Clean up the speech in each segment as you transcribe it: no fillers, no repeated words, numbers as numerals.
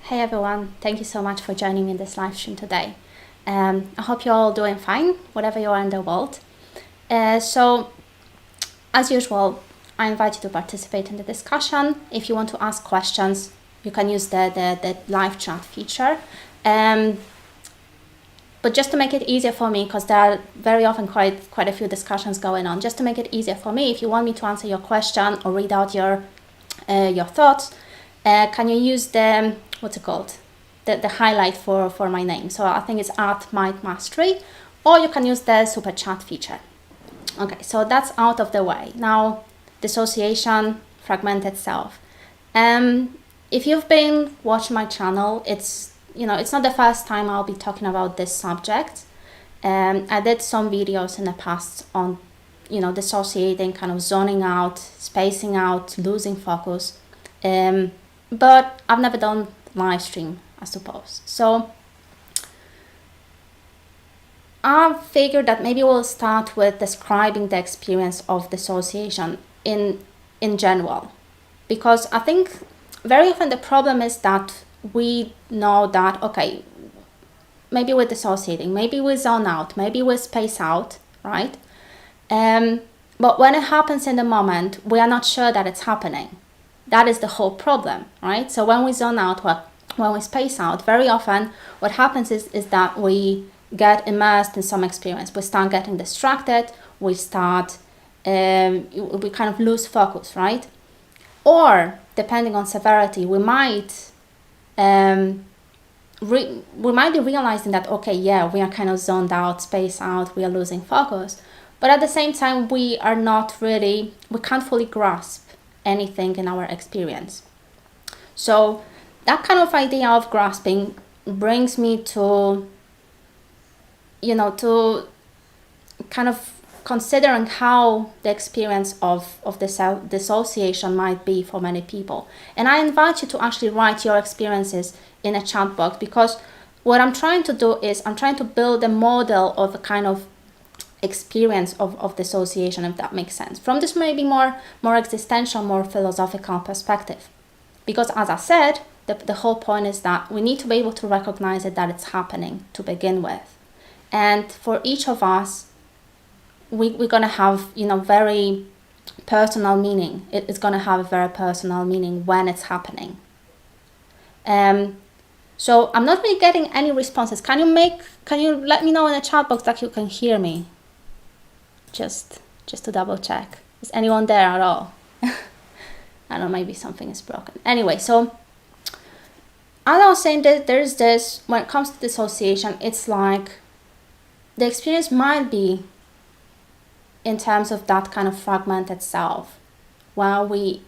Hey everyone, thank you so much for joining me in this live stream today. I hope you're all doing fine, whatever you are in the world. So, as usual, I invite you to participate in the discussion. If you want to ask questions, you can use the live chat feature. But just to make it easier for me, because there are very often quite a few discussions going on, just to make it easier for me, if you want me to answer your question or read out your thoughts, can you use the, what's it called? The highlight for my name. So I think it's @MindMastery, or you can use the super chat feature. Okay, so that's out of the way. Now, dissociation, fragmented self. If you've been watching my channel, it's not the first time I'll be talking about this subject. I did some videos in the past on, dissociating, kind of zoning out, spacing out, losing focus. But I've never done live stream, I suppose. So I figured that maybe we'll start with describing the experience of dissociation in general, because I think very often the problem is that we know that, okay, maybe we're dissociating, maybe we zone out, maybe we space out, right? But when it happens in the moment, we are not sure that it's happening. That is the whole problem, right? So when we zone out, when we space out, very often what happens is that we get immersed in some experience. We start getting distracted, we kind of lose focus, right? Or depending on severity, we might be realizing that, okay, yeah, we are kind of zoned out, spaced out, we are losing focus. But at the same time, we can't fully grasp anything in our experience. So that kind of idea of grasping brings me to kind of considering how the experience of the dissociation might be for many people. And I invite you to actually write your experiences in a chat box, because what I'm trying to do is I'm trying to build a model of a kind of experience of dissociation, if that makes sense, from this maybe more existential, more philosophical perspective. Because as I said, the whole point is that we need to be able to recognize it, that it's happening to begin with. And for each of us, we're going to have, very personal meaning. It's going to have a very personal meaning when it's happening. So I'm not really getting any responses. Can you let me know in the chat box that you can hear me? Just to double check. Is anyone there at all? I don't know, maybe something is broken. Anyway, so as I was saying, there's this, when it comes to dissociation, it's like the experience might be in terms of that kind of fragmented self, when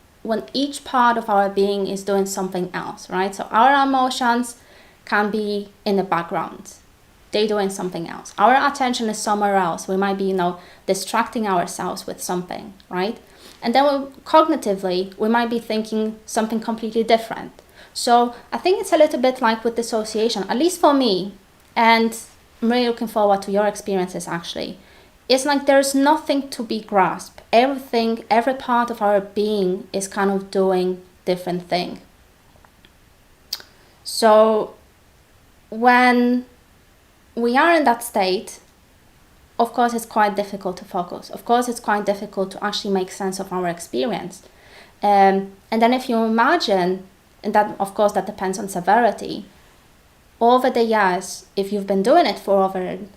each part of our being is doing something else, right? So our emotions can be in the background. They're doing something else. Our attention is somewhere else. We might be, distracting ourselves with something, right? And then cognitively, we might be thinking something completely different. So I think it's a little bit like with dissociation, at least for me, and I'm really looking forward to your experiences actually. It's like there's nothing to be grasped. Every part of our being is kind of doing different thing. So when we are in that state, of course, it's quite difficult to focus. Of course, it's quite difficult to actually make sense of our experience. And then if you imagine, and that, of course, that depends on severity, over the years, if you've been doing it for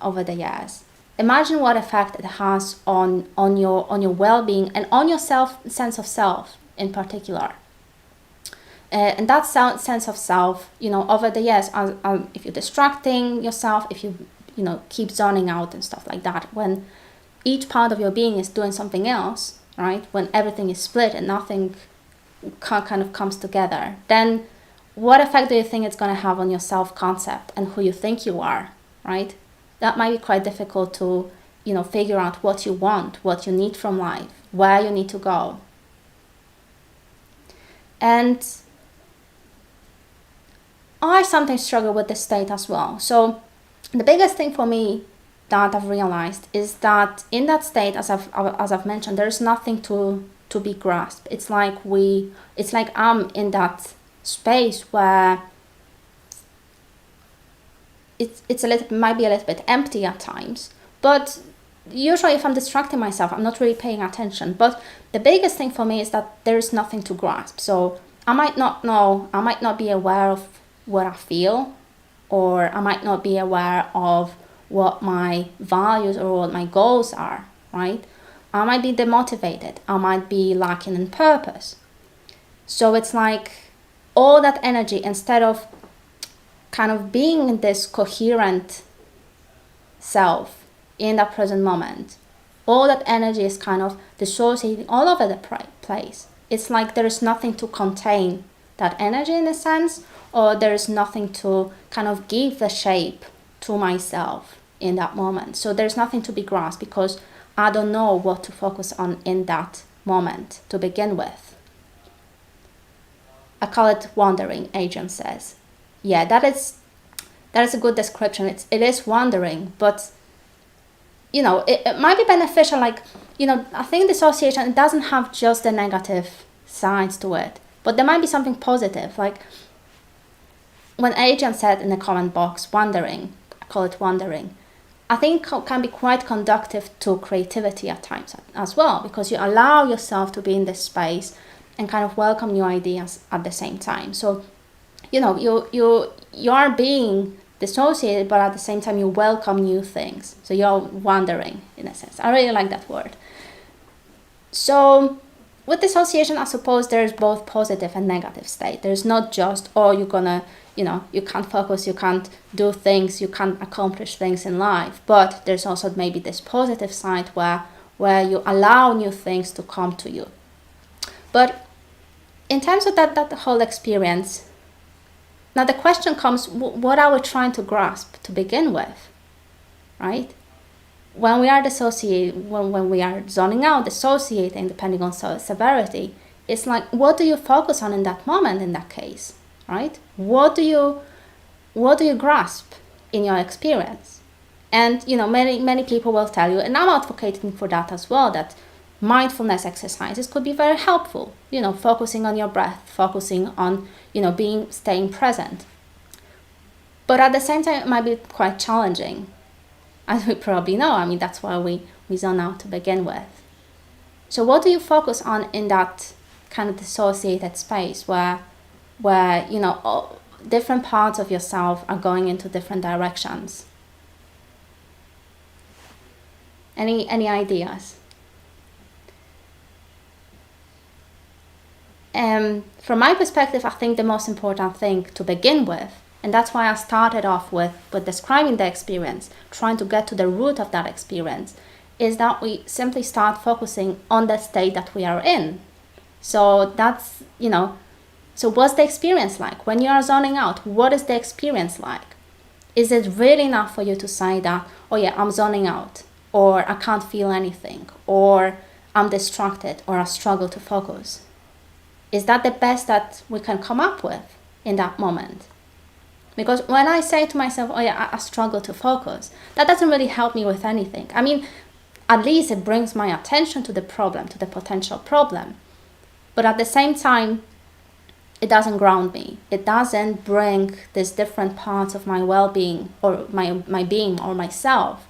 over the years, imagine what effect it has on your well-being and on your sense of self in particular. And that sense of self, over the years, if you're distracting yourself, if you keep zoning out and stuff like that, when each part of your being is doing something else, right? When everything is split and nothing kind of comes together, then what effect do you think it's going to have on your self-concept and who you think you are, right? That might be quite difficult to, figure out what you want, what you need from life, where you need to go. And I sometimes struggle with this state as well. So the biggest thing for me that I've realized is that in that state, as I've mentioned, there's nothing to be grasped. It's like I'm in that space where it's might be a little bit empty at times, but usually if I'm distracting myself, I'm not really paying attention. But the biggest thing for me is that there's nothing to grasp. So I might not know, I might not be aware of what I feel, or I might not be aware of what my values or what my goals are, right? I might be demotivated. I might be lacking in purpose. So it's like all that energy, instead of kind of being in this coherent self in that present moment, all that energy is kind of dissociating all over the place. It's like there is nothing to contain that energy in a sense, or there is nothing to kind of give the shape to myself in that moment. So there's nothing to be grasped because I don't know what to focus on in that moment to begin with. I call it wandering, Adrian says. Yeah, that is a good description. It is wandering, but you know, it might be beneficial. Like, you know, I think dissociation, it doesn't have just the negative sides to it, but there might be something positive. Like when Adrian said in the comment box, wandering, I call it wandering, I think can be quite conducive to creativity at times as well, because you allow yourself to be in this space and kind of welcome new ideas at the same time. So, you know, you are being dissociated, but at the same time you welcome new things. So you're wandering in a sense. I really like that word. So with dissociation, I suppose there's both positive and negative state. There's not just, oh, you're gonna, you know, you can't focus, you can't do things, you can't accomplish things in life. But there's also maybe this positive side where you allow new things to come to you. But in terms of that whole experience, now the question comes, what are we trying to grasp to begin with, right? When we are dissociating, when we are zoning out, dissociating, depending on severity, it's like, what do you focus on in that moment in that case, right? What do you grasp in your experience? And, you know, many people will tell you, and I'm advocating for that as well, that mindfulness exercises could be very helpful, you know, focusing on your breath, focusing on, you know, staying present. But at the same time, it might be quite challenging, as we probably know. I mean, that's why we zone out to begin with. So what do you focus on in that kind of dissociated space where you know, different parts of yourself are going into different directions? Any ideas? From my perspective, I think the most important thing to begin with, and that's why I started off with describing the experience, trying to get to the root of that experience, is that we simply start focusing on the state that we are in. So that's, you know, so what's the experience like? When you are zoning out, what is the experience like? Is it really enough for you to say that, oh yeah, I'm zoning out, or I can't feel anything, or I'm distracted, or I struggle to focus? Is that the best that we can come up with in that moment? Because when I say to myself, oh yeah, I struggle to focus, that doesn't really help me with anything. I mean, at least it brings my attention to the problem, to the potential problem. But at the same time, it doesn't ground me. It doesn't bring these different parts of my well-being or my being or myself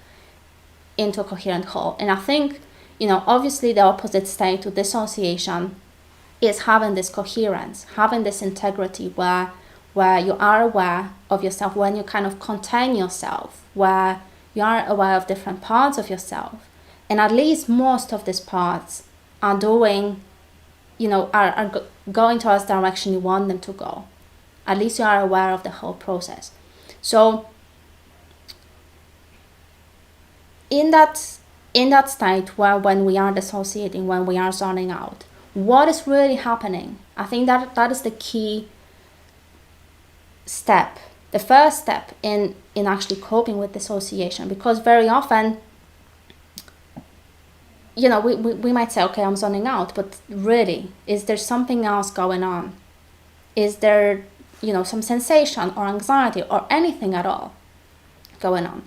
into a coherent whole. And I think, you know, obviously the opposite state to dissociation is having this coherence, having this integrity where you are aware of yourself, when you kind of contain yourself, where you are aware of different parts of yourself. And at least most of these parts are doing, you know, are going towards the direction you want them to go. At least you are aware of the whole process. So in that state where when we are dissociating, when we are zoning out, what is really happening? I think that is the key step, the first step in actually coping with dissociation. Because very often, you know, we might say, okay, I'm zoning out, but really, is there something else going on? Is there, you know, some sensation or anxiety or anything at all going on?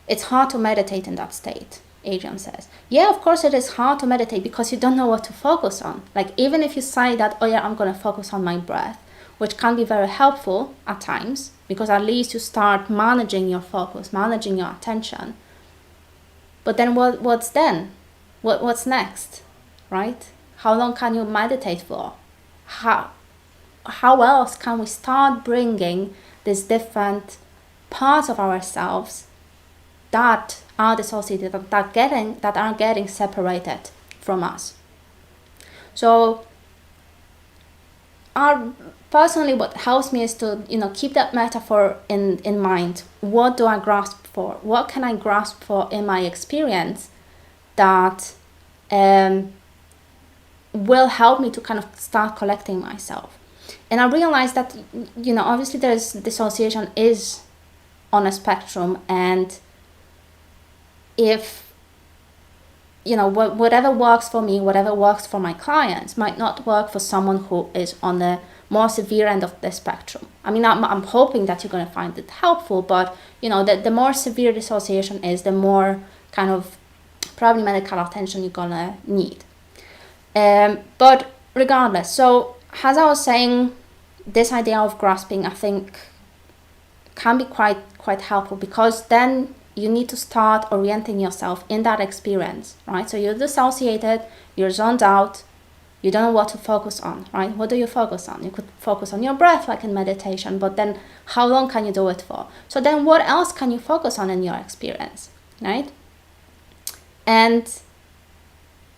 It's hard to meditate in that state, Adrian says. Yeah, of course it is hard to meditate because you don't know what to focus on. Like, even if you say that, oh yeah, I'm going to focus on my breath, which can be very helpful at times, because at least you start managing your focus, managing your attention. But then what's then? What's next, right? How long can you meditate for? How else can we start bringing these different parts of ourselves that are dissociated, that are getting separated from us? So personally, what helps me is to keep that metaphor in mind. What do I grasp for? What can I grasp for in my experience that will help me to kind of start collecting myself? And I realized that obviously there's dissociation is on a spectrum, and if whatever works for me, whatever works for my clients might not work for someone who is on the more severe end of the spectrum. I mean, I'm hoping that you're going to find it helpful, but the more severe dissociation is, the more kind of probably medical attention you're going to need. But regardless, so as I was saying, this idea of grasping, I think, can be quite helpful, because then you need to start orienting yourself in that experience, right? So you're dissociated, you're zoned out, you don't know what to focus on, right? What do you focus on? You could focus on your breath, like in meditation, but then how long can you do it for? So then what else can you focus on in your experience, right? And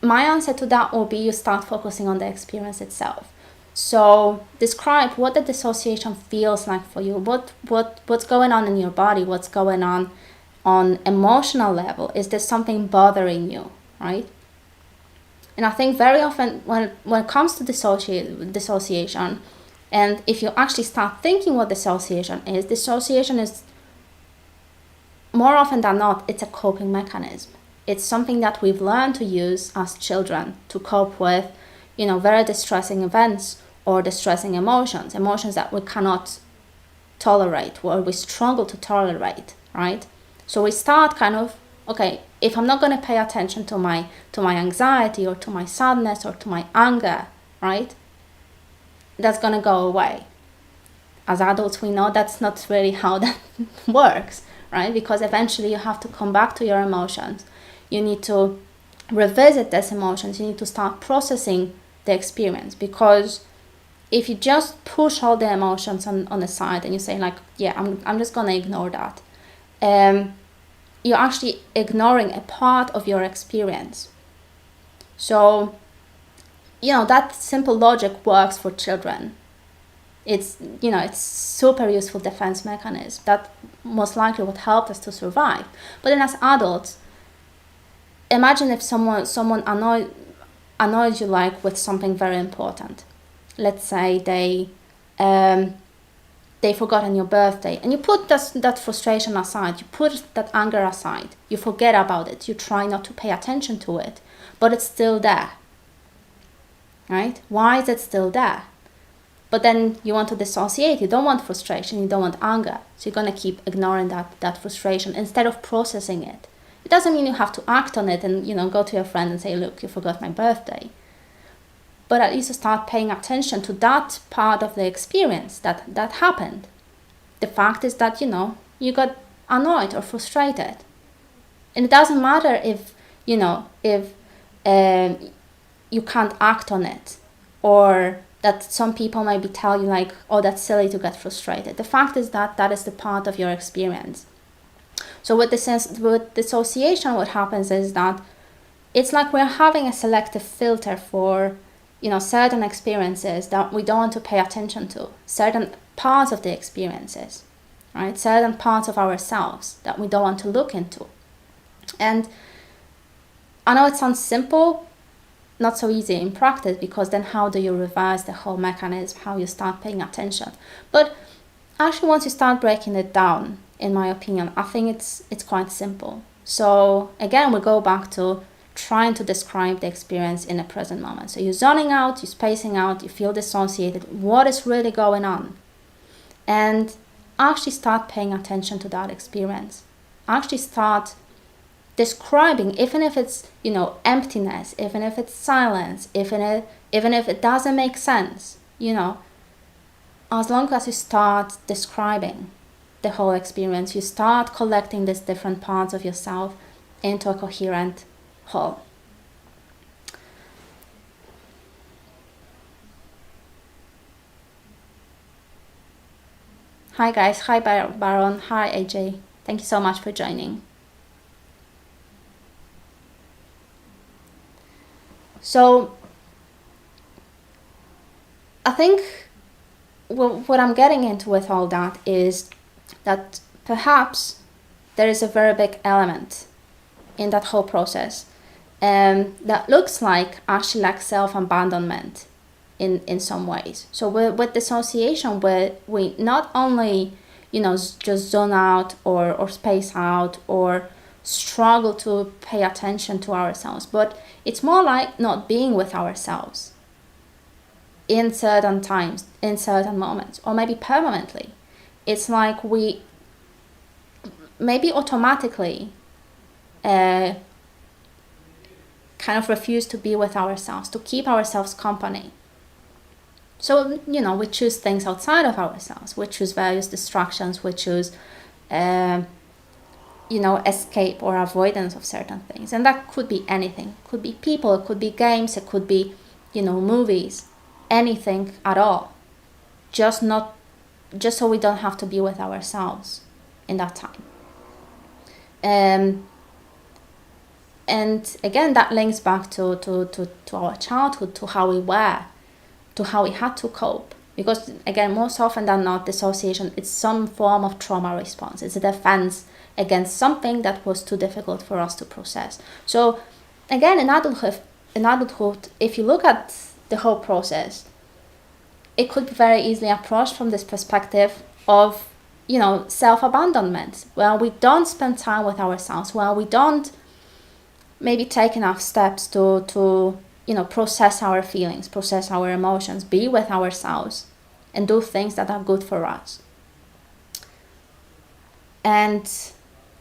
my answer to that will be you start focusing on the experience itself. So describe what the dissociation feels like for you, what's going on in your body, what's going on emotional level. Is there something bothering you, right? And I think very often when it comes to dissociation, and if you actually start thinking what dissociation is more often than not, it's a coping mechanism. It's something that we've learned to use as children to cope with, very distressing events or distressing emotions that we cannot tolerate, or we struggle to tolerate, right? So we start kind of, okay, if I'm not going to pay attention to my anxiety or to my sadness or to my anger, right, that's going to go away. As adults, we know that's not really how that works, right? Because eventually you have to come back to your emotions. You need to revisit these emotions. You need to start processing the experience, because if you just push all the emotions on the side and you say like, yeah, I'm just going to ignore that, you're actually ignoring a part of your experience. So, that simple logic works for children. It's super useful defense mechanism that most likely would help us to survive. But then as adults, imagine if someone annoys you like with something very important. Let's say they forgot on your birthday, and you put that frustration aside, you put that anger aside, you forget about it, you try not to pay attention to it, but it's still there, right? Why is it still there? But then you want to dissociate. You don't want frustration, you don't want anger, so you're going to keep ignoring that frustration instead of processing it. It doesn't mean you have to act on it and go to your friend and say, look, you forgot my birthday. But at least you start paying attention to that part of the experience that happened. The fact is that, you got annoyed or frustrated. And it doesn't matter if you can't act on it, or that some people maybe tell you like, oh, that's silly to get frustrated. The fact is that that is the part of your experience. So with dissociation, what happens is that it's like we're having a selective filter for certain experiences that we don't want to pay attention to, certain parts of the experiences, right? Certain parts of ourselves that we don't want to look into. And I know it sounds simple, not so easy in practice, because then how do you reverse the whole mechanism, how you start paying attention? But actually, once you start breaking it down, in my opinion, I think it's quite simple. So again, we go back to trying to describe the experience in the present moment. So you're zoning out, you're spacing out, you feel dissociated. What is really going on? And actually start paying attention to that experience. Actually start describing, even if it's emptiness, even if it's silence, even if it doesn't make sense, as long as you start describing, the whole experience. You start collecting these different parts of yourself into a coherent whole. Hi guys, hi Baron, hi AJ. Thank you so much for joining. So I think what I'm getting into with all that is that perhaps there is a very big element in that whole process that looks like actually like self-abandonment in some ways. So with dissociation, where we not only, just zone out or space out or struggle to pay attention to ourselves, but it's more like not being with ourselves in certain times, in certain moments, or maybe permanently. It's like we maybe automatically kind of refuse to be with ourselves, to keep ourselves company. So, we choose things outside of ourselves. We choose various distractions. We choose, escape or avoidance of certain things. And that could be anything. It could be people, it could be games, it could be, movies, anything at all. Just so we don't have to be with ourselves in that time. And again, that links back to our childhood, to how we were, to how we had to cope. Because again, most often than not, dissociation, it's some form of trauma response. It's a defense against something that was too difficult for us to process. So again, in adulthood, if you look at the whole process, it could be very easily approached from this perspective of, self-abandonment, where we don't spend time with ourselves, where we don't maybe take enough steps to process our feelings, process our emotions, be with ourselves, and do things that are good for us. And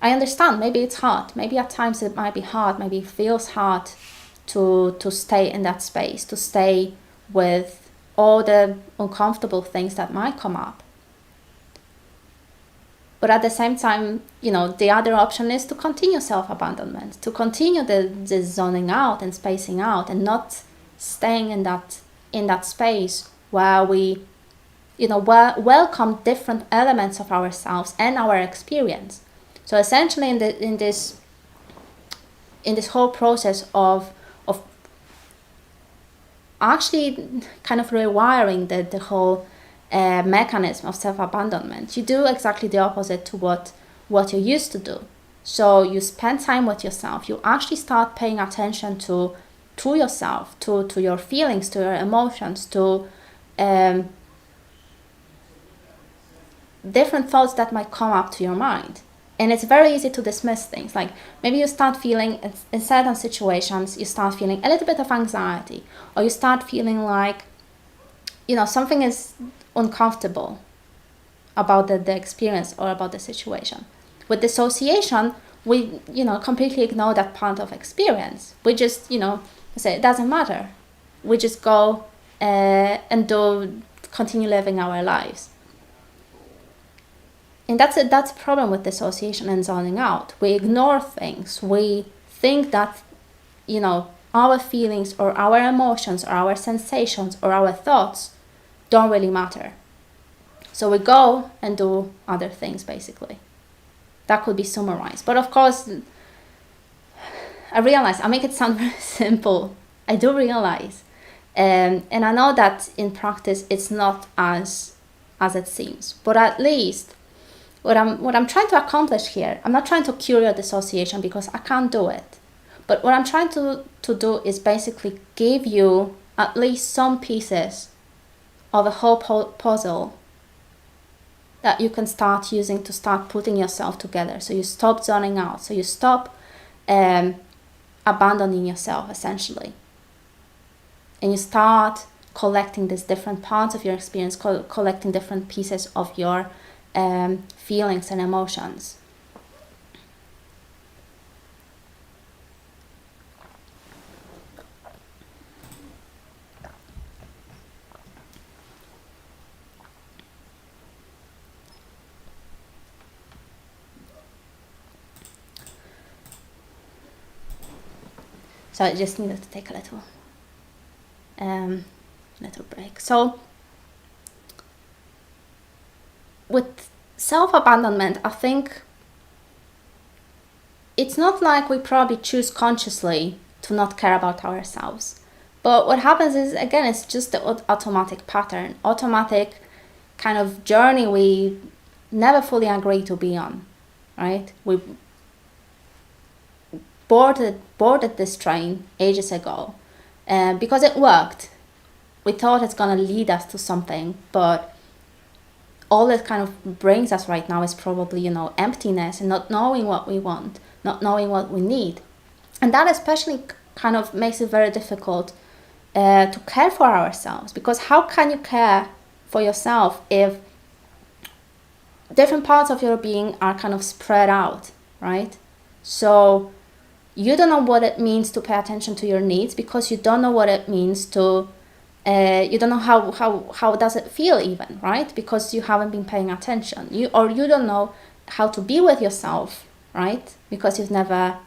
I understand, maybe it's hard. Maybe at times it might be hard. Maybe it feels hard to stay in that space, to stay with all the uncomfortable things that might come up. But at the same time, the other option is to continue self-abandonment, to continue the zoning out and spacing out, and not staying in that space where we, welcome different elements of ourselves and our experience. So essentially, in this whole process of actually kind of rewiring the whole mechanism of self-abandonment, you do exactly the opposite to what you used to do. So you spend time with yourself. You actually start paying attention to yourself, to your feelings, to your emotions, to different thoughts that might come up to your mind. And it's very easy to dismiss things. Like maybe you start feeling, in certain situations, you start feeling a little bit of anxiety, or you start feeling like, something is uncomfortable about the experience or about the situation. With dissociation, we, completely ignore that part of experience. We just, say it doesn't matter. We just go and continue living our lives. And that's a problem with dissociation and zoning out. We ignore things. We think that, our feelings or our emotions or our sensations or our thoughts don't really matter. So we go and do other things, basically. That could be summarized. But of course, I realize, I make it sound very simple. I do realize. And I know that in practice, it's not as it seems. But at least, what I'm trying to accomplish here, I'm not trying to cure your dissociation because I can't do it. But what I'm trying to do is basically give you at least some pieces of a whole puzzle that you can start using to start putting yourself together. So you stop zoning out. So you stop abandoning yourself, essentially. And you start collecting these different parts of your experience, collecting different pieces of your feelings and emotions. So I just needed to take a little break. So with self-abandonment, I think it's not like we probably choose consciously to not care about ourselves. But what happens is, again, it's just the automatic pattern, automatic kind of journey we never fully agree to be on, right? We boarded this train ages ago because it worked. We thought it's going to lead us to something, but all it kind of brings us right now is probably, emptiness and not knowing what we want, not knowing what we need. And that especially kind of makes it very difficult to care for ourselves, because how can you care for yourself if different parts of your being are kind of spread out, right? So you don't know what it means to pay attention to your needs, because you don't know what it means to you don't know how does it feel even, right? Because you haven't been paying attention. You don't know how to be with yourself, right? Because you've never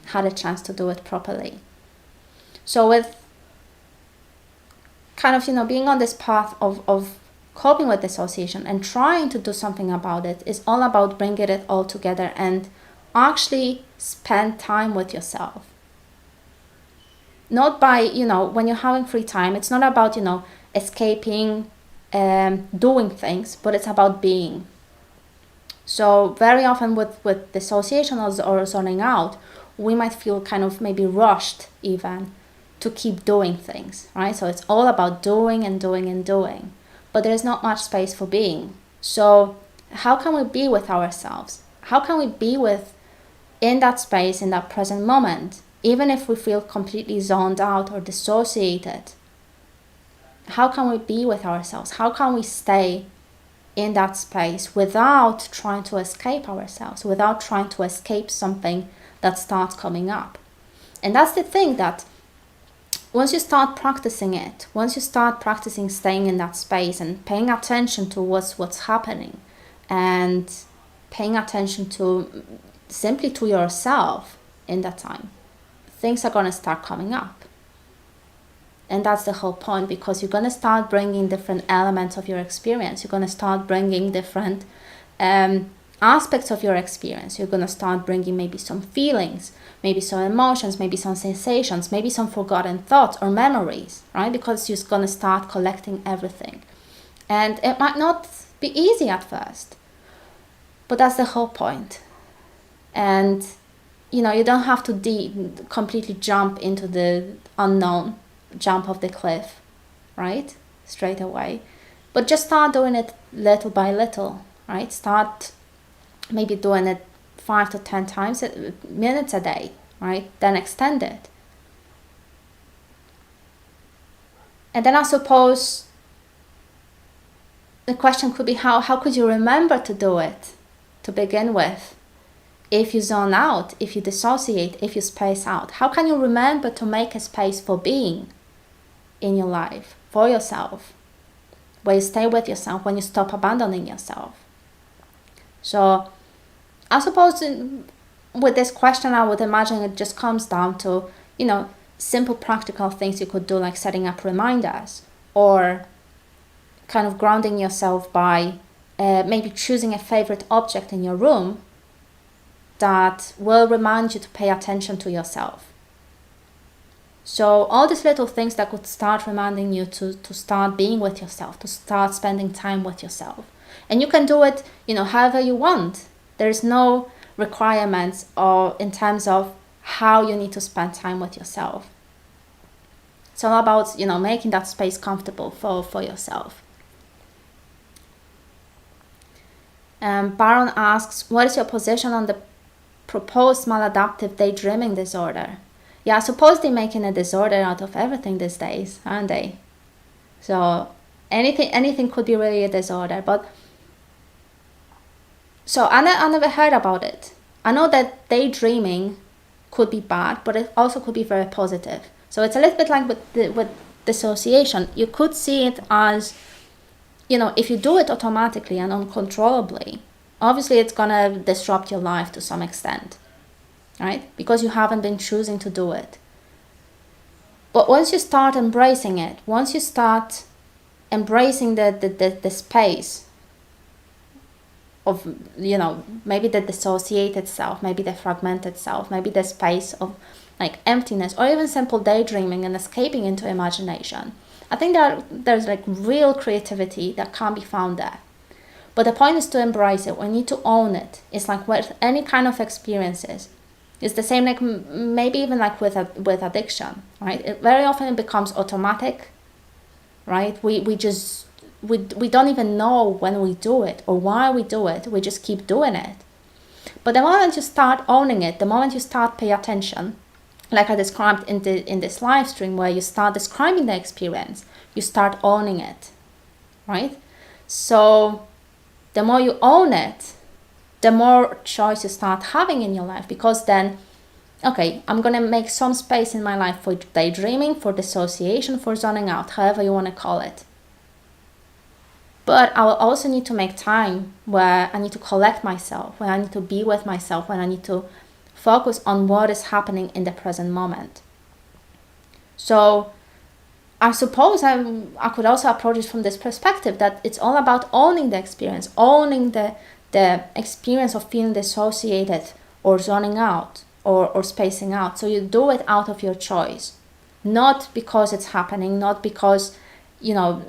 had a chance to do it properly. So with kind of, being on this path of coping with dissociation and trying to do something about it is all about bringing it all together and actually spend time with yourself. Not by, when you're having free time, it's not about, escaping, doing things, but it's about being. So very often with dissociation or zoning out, we might feel kind of maybe rushed even to keep doing things, right? So it's all about doing and doing and doing, but there's not much space for being. So how can we be with ourselves? How can we be in that space, in that present moment, even if we feel completely zoned out or dissociated? How can we be with ourselves? How can we stay in that space without trying to escape ourselves, without trying to escape something that starts coming up? And that's the thing, that once you start practicing it, once you start practicing staying in that space and paying attention to what's happening, and paying attention to simply to yourself in that time, things are going to start coming up. And that's the whole point, because you're going to start bringing different elements of your experience. You're going to start bringing different aspects of your experience. You're going to start bringing maybe some feelings, maybe some emotions, maybe some sensations, maybe some forgotten thoughts or memories, right? Because you're going to start collecting everything. And it might not be easy at first, but that's the whole point. And you don't have to completely jump into the unknown, jump off the cliff, right? Straight away. But just start doing it little by little, right? Start maybe doing it 5 to 10 times, minutes a day, right? Then extend it. And then I suppose the question could be, how could you remember to do it to begin with? If you zone out, if you dissociate, if you space out, how can you remember to make a space for being in your life, for yourself, where you stay with yourself, when you stop abandoning yourself? So I suppose with this question, I would imagine it just comes down to, simple practical things you could do, like setting up reminders, or kind of grounding yourself by maybe choosing a favorite object in your room that will remind you to pay attention to yourself. So all these little things that could start reminding you to start being with yourself, to start spending time with yourself. And you can do it, however you want. There's no requirements or in terms of how you need to spend time with yourself. It's all about, making that space comfortable for yourself. Baron asks, what is your position on the proposed maladaptive daydreaming disorder? Yeah, I suppose they're making a disorder out of everything these days, aren't they? So anything could be really a disorder. But so I never heard about it. I know that daydreaming could be bad, but it also could be very positive. So it's a little bit like with dissociation. You could see it as, if you do it automatically and uncontrollably, obviously it's gonna disrupt your life to some extent, right? Because you haven't been choosing to do it. But once you start embracing it, once you start embracing the space of, you know, maybe the dissociated self, maybe the fragmented self, maybe the space of like emptiness, or even simple daydreaming and escaping into imagination, I think there's like real creativity that can be found there. But the point is to embrace it. We need to own it. It's like with any kind of experiences. It's the same, like maybe even like with addiction, right? Very often it becomes automatic, right? We don't even know when we do it or why we do it. We just keep doing it. But the moment you start owning it, the moment you start pay attention, like I described in this live stream, where you start describing the experience, you start owning it, right? So the more you own it, the more choice you start having in your life, because then, okay, I'm going to make some space in my life for daydreaming, for dissociation, for zoning out, however you want to call it. But I will also need to make time where I need to collect myself, where I need to be with myself, when I need to focus on what is happening in the present moment. So I suppose I could also approach it from this perspective, that it's all about owning the experience, owning the experience of feeling dissociated or zoning out or spacing out. So you do it out of your choice, not because it's happening, not because, you know,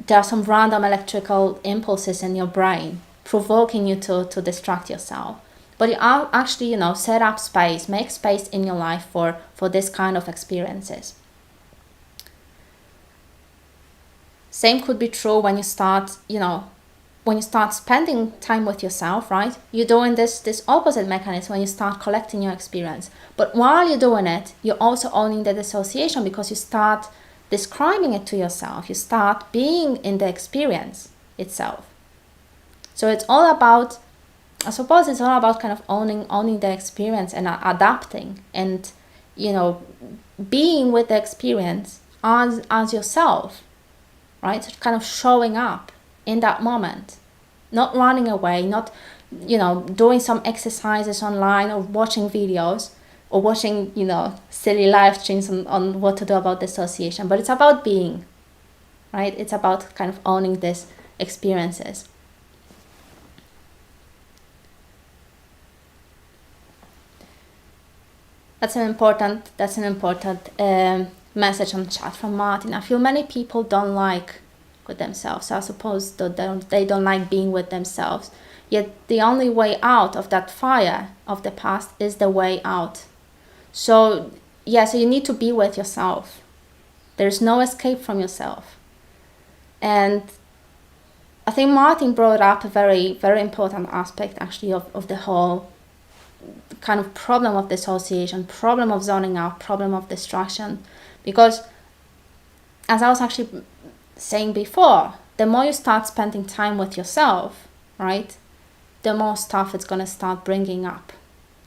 there are some random electrical impulses in your brain provoking you to distract yourself. But you are actually, you know, set up space, make space in your life for this kind of experiences. Same could be true when you start, you know, when you start spending time with yourself, right? You're doing this opposite mechanism when you start collecting your experience. But while you're doing it, you're also owning the dissociation, because you start describing it to yourself. You start being in the experience itself. So it's all about, I suppose it's all about kind of owning the experience and adapting and, you know, being with the experience as yourself, right? Kind of showing up in that moment, not running away, not, you know, doing some exercises online or watching videos or watching, you know, silly live streams on what to do about dissociation. But it's about being, right? It's about kind of owning these experiences. That's an important message on chat from Martin. I feel many people don't like with themselves. So I suppose that they don't like being with themselves. Yet the only way out of that fire of the past is the way out. So yeah, so you need to be with yourself. There's no escape from yourself. And I think Martin brought up a very, very important aspect actually of the whole kind of problem of dissociation, problem of zoning out, problem of distraction. Because as I was actually saying before, the more you start spending time with yourself, right, the more stuff it's going to start bringing up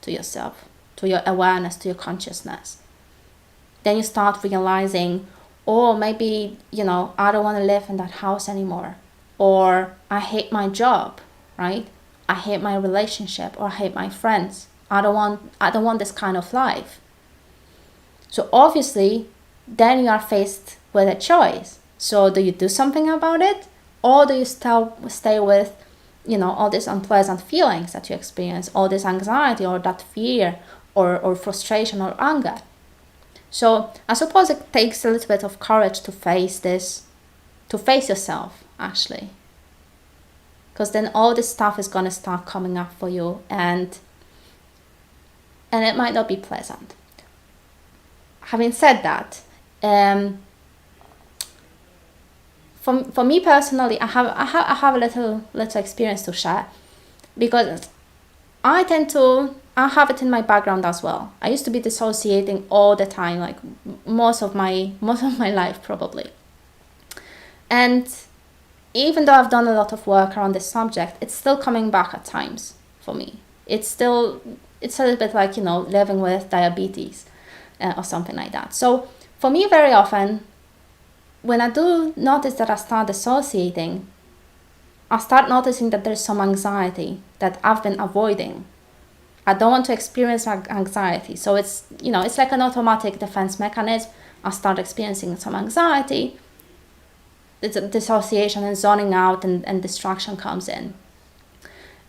to yourself, to your awareness, to your consciousness. Then you start realizing, oh, maybe, you know, I don't want to live in that house anymore, or I hate my job, right? I hate my relationship, or I hate my friends. I don't want this kind of life. So obviously, then you are faced with a choice. So do you do something about it, or do you still stay with, you know, all these unpleasant feelings that you experience, all this anxiety or that fear or frustration or anger? So I suppose it takes a little bit of courage to face this, to face yourself actually, because then all this stuff is going to start coming up for you, and it might not be pleasant. Having said that, for me personally, I have a little experience to share, because I have it in my background as well. I used to be dissociating all the time, like most of my life probably. And even though I've done a lot of work around this subject, it's still coming back at times for me. It's a little bit like, you know, living with diabetes or something like that. So for me, very often, when I do notice that I start dissociating, I start noticing that there's some anxiety that I've been avoiding. I don't want to experience anxiety. So it's, you know, it's like an automatic defense mechanism. I start experiencing some anxiety, it's a dissociation and zoning out, and distraction comes in.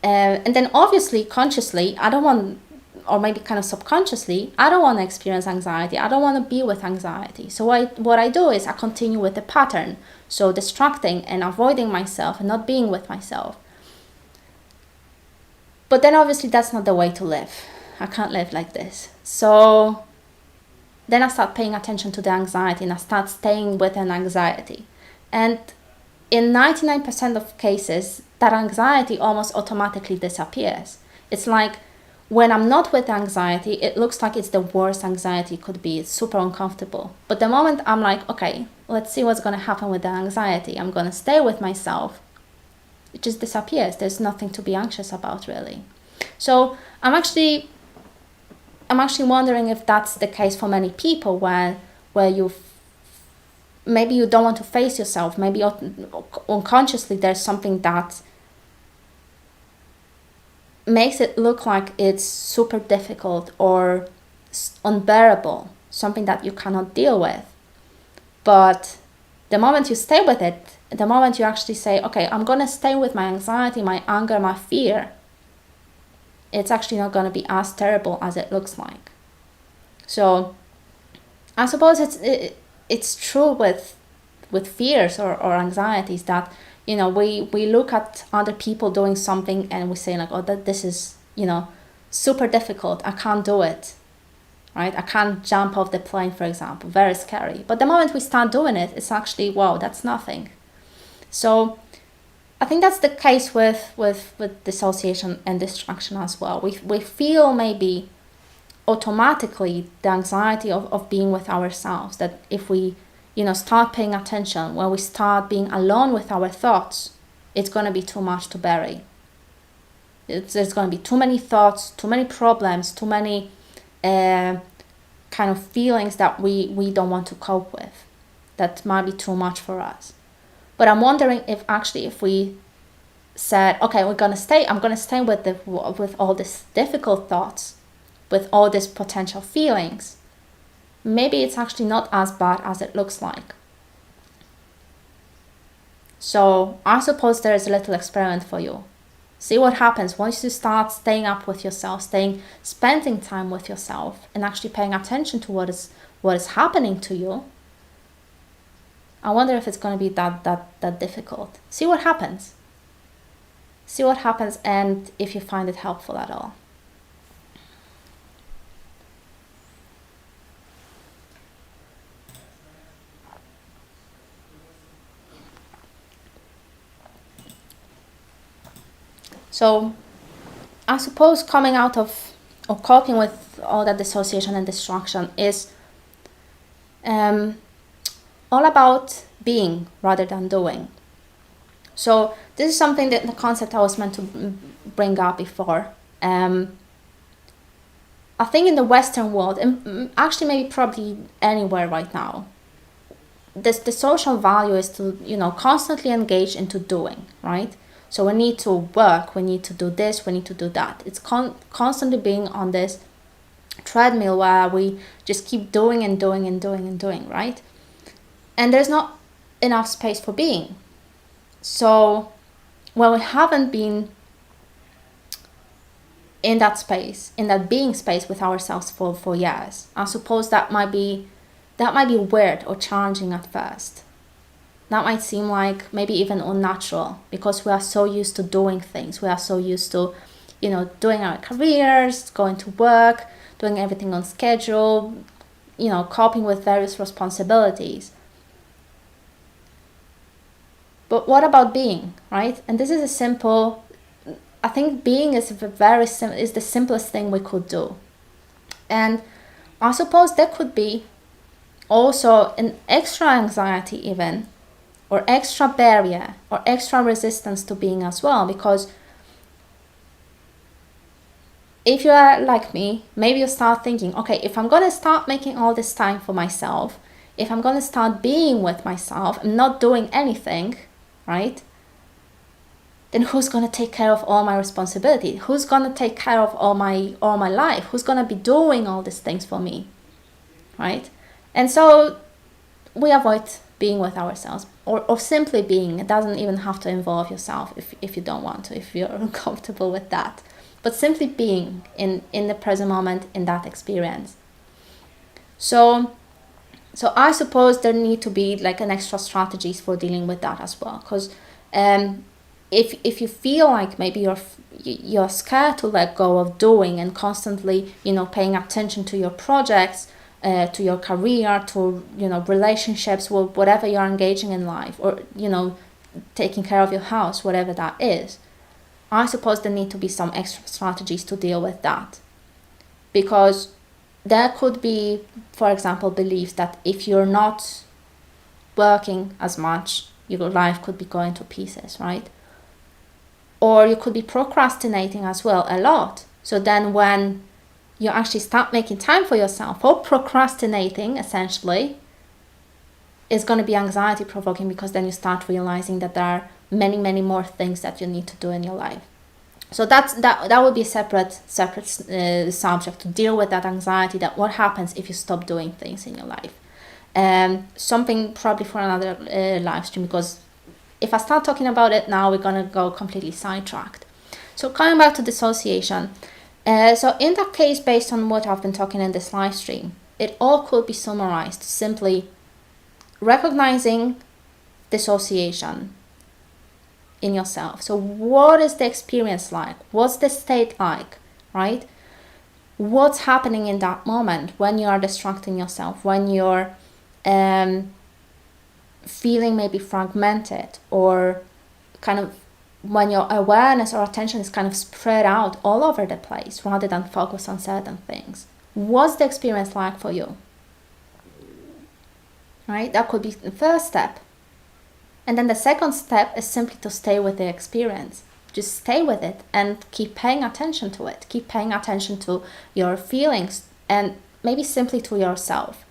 And then obviously, consciously, I don't want, or maybe kind of subconsciously, I don't want to experience anxiety. I don't want to be with anxiety. So what I do is I continue with the pattern. So distracting and avoiding myself and not being with myself. But then obviously that's not the way to live. I can't live like this. So then I start paying attention to the anxiety and I start staying with an anxiety. And in 99% of cases, that anxiety almost automatically disappears. It's like when I'm not with anxiety, it looks like it's the worst anxiety could be. It's super uncomfortable. But the moment I'm like, okay, let's see what's going to happen with the anxiety. I'm going to stay with myself. It just disappears. There's nothing to be anxious about, really. So I'm actually wondering if that's the case for many people, where maybe you don't want to face yourself. Maybe unconsciously there's something that makes it look like it's super difficult or unbearable, something that you cannot deal with. But the moment you stay with it, the moment you actually say, okay, I'm going to stay with my anxiety, my anger, my fear, it's actually not going to be as terrible as it looks like. So I suppose it's true with fears or anxieties that, you know, we look at other people doing something and we say like, oh, this is, you know, super difficult. I can't do it, right? I can't jump off the plane, for example. Very scary. But the moment we start doing it, it's actually, wow, that's nothing. So I think that's the case with dissociation and distraction as well. We feel maybe automatically the anxiety of being with ourselves, that if we, you know, start paying attention, when we start being alone with our thoughts, it's going to be too much to bury. There's going to be too many thoughts, too many problems, too many kind of feelings that we don't want to cope with. That might be too much for us. But I'm wondering if we said, okay, I'm going to stay with all these difficult thoughts, with all these potential feelings, maybe it's actually not as bad as it looks like. So I suppose there is a little experiment for you. See what happens once you start staying up with yourself, spending time with yourself, and actually paying attention to what is happening to you. I wonder if it's going to be that difficult. See what happens. See what happens, and if you find it helpful at all. So I suppose coming out of, or coping with all that dissociation and distraction is all about being rather than doing. So this is something that the concept I was meant to bring up before. I think in the Western world, and actually maybe probably anywhere right now, the social value is to, you know, constantly engage into doing, right? So we need to work, we need to do this, we need to do that. It's constantly being on this treadmill where we just keep doing and doing and doing and doing, right? And there's not enough space for being. So when we haven't been in that space, in that being space with ourselves for years, I suppose that might be weird or challenging at first. That might seem like maybe even unnatural, because we are so used to doing things. We are so used to, you know, doing our careers, going to work, doing everything on schedule, you know, coping with various responsibilities. But what about being, right? And this is I think being is is the simplest thing we could do. And I suppose there could be also an extra anxiety even, or extra barrier, or extra resistance to being as well. Because if you are like me, maybe you start thinking, okay, if I'm going to start making all this time for myself, if I'm going to start being with myself and not doing anything, right? then who's going to take care of all my responsibility? Who's going to take care of all my life? Who's going to be doing all these things for me, right? And so we avoid being with ourselves, or simply being. It doesn't even have to involve yourself if you don't want to, if you're uncomfortable with that. But simply being in the present moment, in that experience. So I suppose there need to be like an extra strategies for dealing with that as well. Because if you feel like maybe you're scared to let go of doing and constantly, paying attention to your projects, to your career, to, relationships, whatever you're engaging in life, or, taking care of your house, whatever that is, I suppose there need to be some extra strategies to deal with that. Because there could be, for example, beliefs that if you're not working as much, your life could be going to pieces, right? Or you could be procrastinating as well a lot. So then when you actually start making time for yourself, or procrastinating essentially, is going to be anxiety provoking, because then you start realizing that there are many, many more things that you need to do in your life. So that would be a separate subject to deal with that anxiety, that what happens if you stop doing things in your life. Something probably for another live stream, because if I start talking about it now, we're going to go completely sidetracked. So coming back to dissociation. So in that case, based on what I've been talking in this live stream, it all could be summarized simply recognizing dissociation in yourself. So what is the experience like? What's the state like, right? What's happening in that moment when you are distracting yourself, when you're feeling maybe fragmented, or kind of when your awareness or attention is kind of spread out all over the place rather than focus on certain things. What's the experience like for you? Right? That could be the first step. And then the second step is simply to stay with the experience. Just stay with it and keep paying attention to it. Keep paying attention to your feelings, and maybe simply to yourself.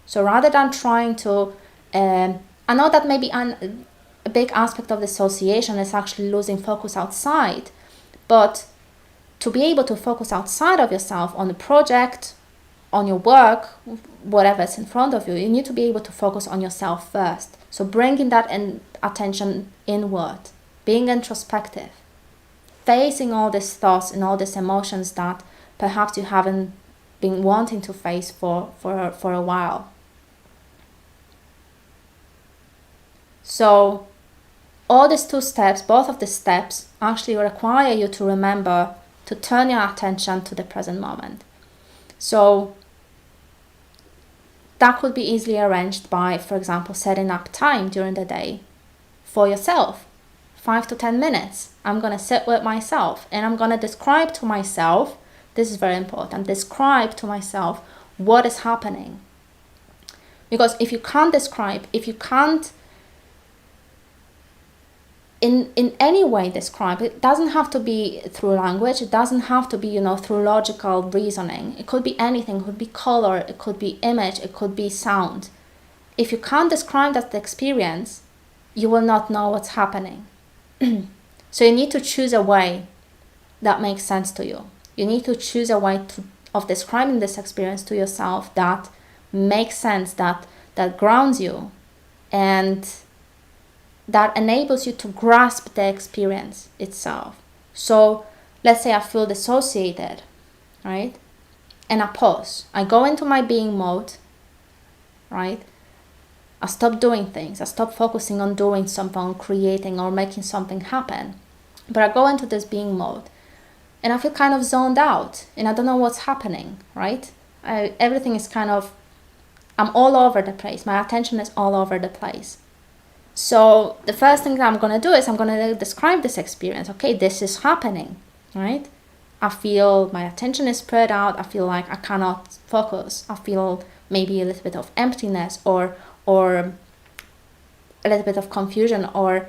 So rather than trying to, I know that maybe a big aspect of dissociation is actually losing focus outside, but to be able to focus outside of yourself on the project, on your work, whatever is in front of you, you need to be able to focus on yourself first. So bringing that attention inward, being introspective, facing all these thoughts and all these emotions that perhaps you haven't been wanting to face for a while. So all these two steps, both of the steps, actually require you to remember to turn your attention to the present moment. So that could be easily arranged by, for example, setting up time during the day for yourself. 5 to 10 minutes. I'm going to sit with myself and I'm going to describe to myself, this is very important, describe to myself what is happening. Because if you can't describe, if you can't in any way describe, it doesn't have to be through language, it doesn't have to be, through logical reasoning. It could be anything, it could be color, it could be image, it could be sound. If you can't describe that experience, you will not know what's happening. So you need to choose a way that makes sense to you. You need to choose a way of describing this experience to yourself that makes sense, that grounds you, and that enables you to grasp the experience itself. So let's say I feel dissociated, right? And I pause. I go into my being mode, right? I stop doing things. I stop focusing on doing something, on creating or making something happen. But I go into this being mode and I feel kind of zoned out and I don't know what's happening, right? Everything is kind of, I'm all over the place. My attention is all over the place. So the first thing that I'm going to do is I'm going to describe this experience. Okay, this is happening, right? I feel my attention is spread out. I feel like I cannot focus. I feel maybe a little bit of emptiness or a little bit of confusion, or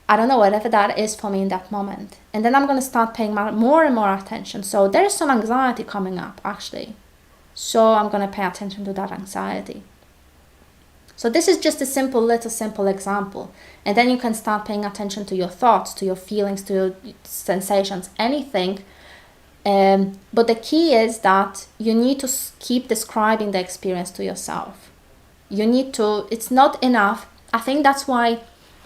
I don't know, whatever that is for me in that moment. And then I'm going to start paying more and more attention. So there's some anxiety coming up actually. So I'm going to pay attention to that anxiety. So this is just a simple example. And then you can start paying attention to your thoughts, to your feelings, to your sensations, anything. But the key is that you need to keep describing the experience to yourself. You need to, it's not enough. I think that's why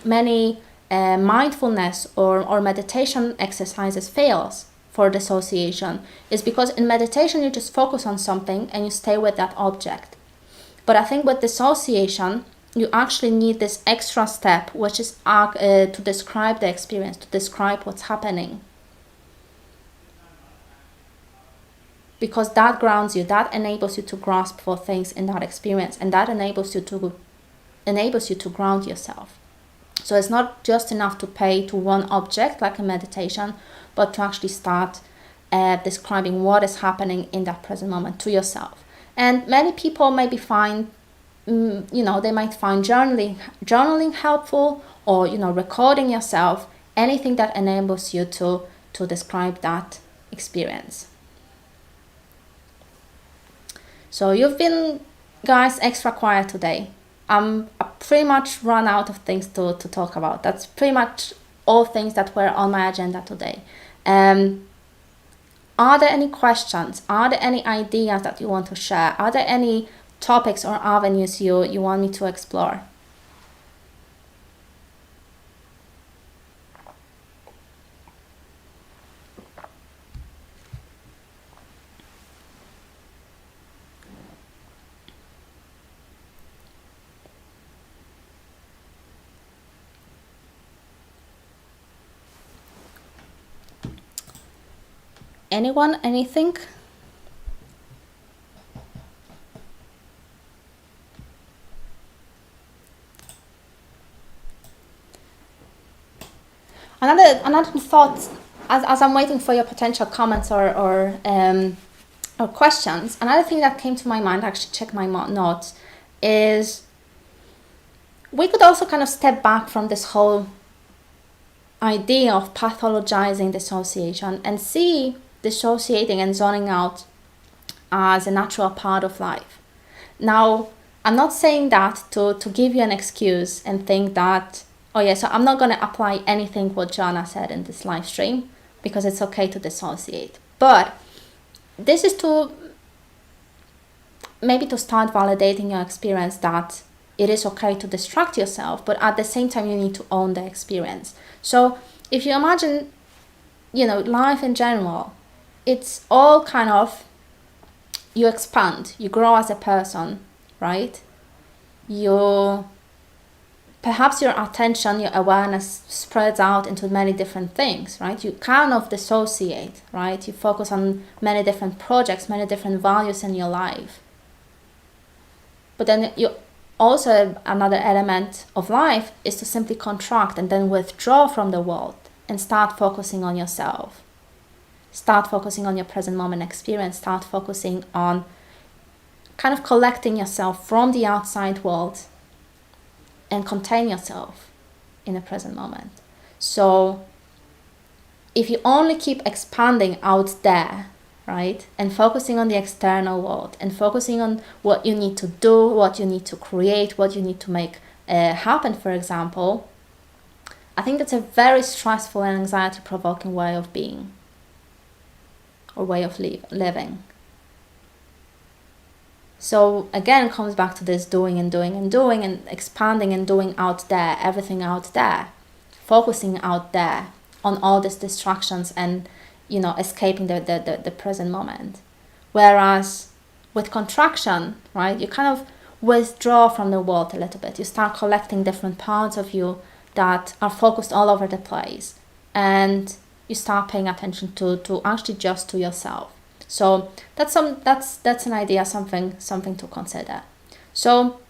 many mindfulness or meditation exercises fails for dissociation, is because in meditation you just focus on something and you stay with that object. But I think with dissociation, you actually need this extra step, which is to describe the experience, to describe what's happening. Because that grounds you, that enables you to grasp for things in that experience, and that enables you to ground yourself. So it's not just enough to pay to one object like a meditation, but to actually start describing what is happening in that present moment to yourself. And many people maybe find, they might find journaling helpful, or, recording yourself, anything that enables you to describe that experience. So you've been, guys, extra quiet today. I pretty much run out of things to talk about. That's pretty much all things that were on my agenda today. Are there any questions? Are there any ideas that you want to share? Are there any topics or avenues you want me to explore? Anyone? Anything? Another thought, as I'm waiting for your potential comments or questions, another thing that came to my mind, actually check my notes, is we could also kind of step back from this whole idea of pathologizing dissociation and see dissociating and zoning out as a natural part of life. Now, I'm not saying that to give you an excuse and think that, oh yeah, so I'm not going to apply anything what Joanna said in this live stream because it's okay to dissociate. But this is to maybe to start validating your experience that it is okay to distract yourself, but at the same time you need to own the experience. So if you imagine, life in general, it's all kind of, you expand, you grow as a person, right? Perhaps your attention, your awareness spreads out into many different things, right? You kind of dissociate, right? You focus on many different projects, many different values in your life. But then also another element of life is to simply contract and then withdraw from the world and start focusing on yourself. Start focusing on your present moment experience. Start focusing on kind of collecting yourself from the outside world and contain yourself in the present moment. So if you only keep expanding out there, right, and focusing on the external world and focusing on what you need to do, what you need to create, what you need to make happen, for example, I think that's a very stressful and anxiety-provoking way of being or way of living. So again, it comes back to this doing and expanding and doing out there, everything out there, focusing out there on all these distractions and, escaping the present moment. Whereas with contraction, right, you kind of withdraw from the world a little bit. You start collecting different parts of you that are focused all over the place, and you start paying attention to actually just to yourself. So that's an idea, something to consider. So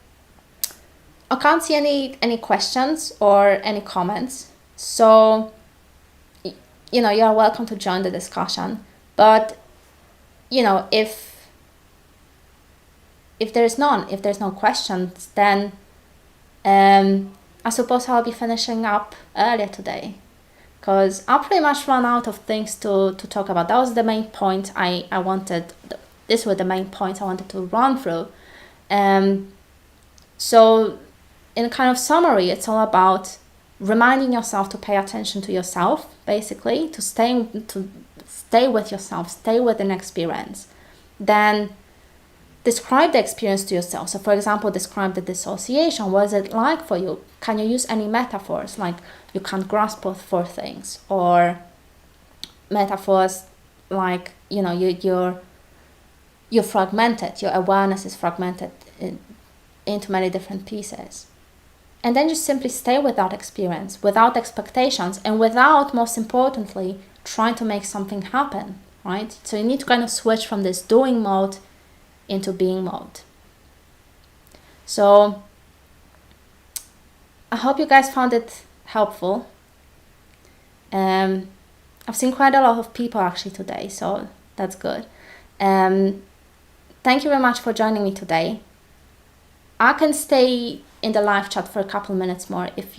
I can't see any questions or any comments. So you are welcome to join the discussion. But if there's no questions, then I suppose I'll be finishing up earlier today, because I pretty much run out of things to talk about. That was the main point I wanted. These were the main points I wanted to run through. So in kind of summary, it's all about reminding yourself to pay attention to yourself, basically, to stay with yourself, stay with an experience. Then describe the experience to yourself. So for example, describe the dissociation. What is it like for you? Can you use any metaphors, like you can't grasp for things, or metaphors like, you know, you're fragmented, your awareness is fragmented into many different pieces. And then just simply stay with that experience, without expectations, and without, most importantly, trying to make something happen, right? So you need to kind of switch from this doing mode into being mode. So I hope you guys found it helpful. I've seen quite a lot of people actually today, so that's good. Thank you very much for joining me today. I can stay in the live chat for a couple minutes more if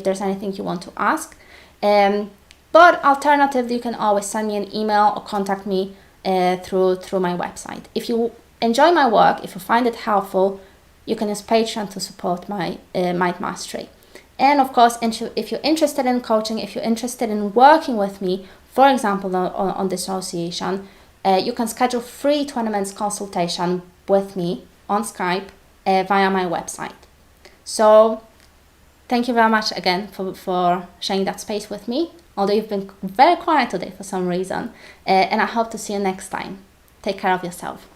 there's anything you want to ask. But alternatively, you can always send me an email or contact me through my website. If you enjoy my work, if you find it helpful, you can use Patreon to support my Mind Mastery. And of course, if you're interested in coaching, if you're interested in working with me, for example, on dissociation, you can schedule free 20 minutes consultation with me on Skype via my website. So thank you very much again for sharing that space with me, although you've been very quiet today for some reason, and I hope to see you next time. Take care of yourself.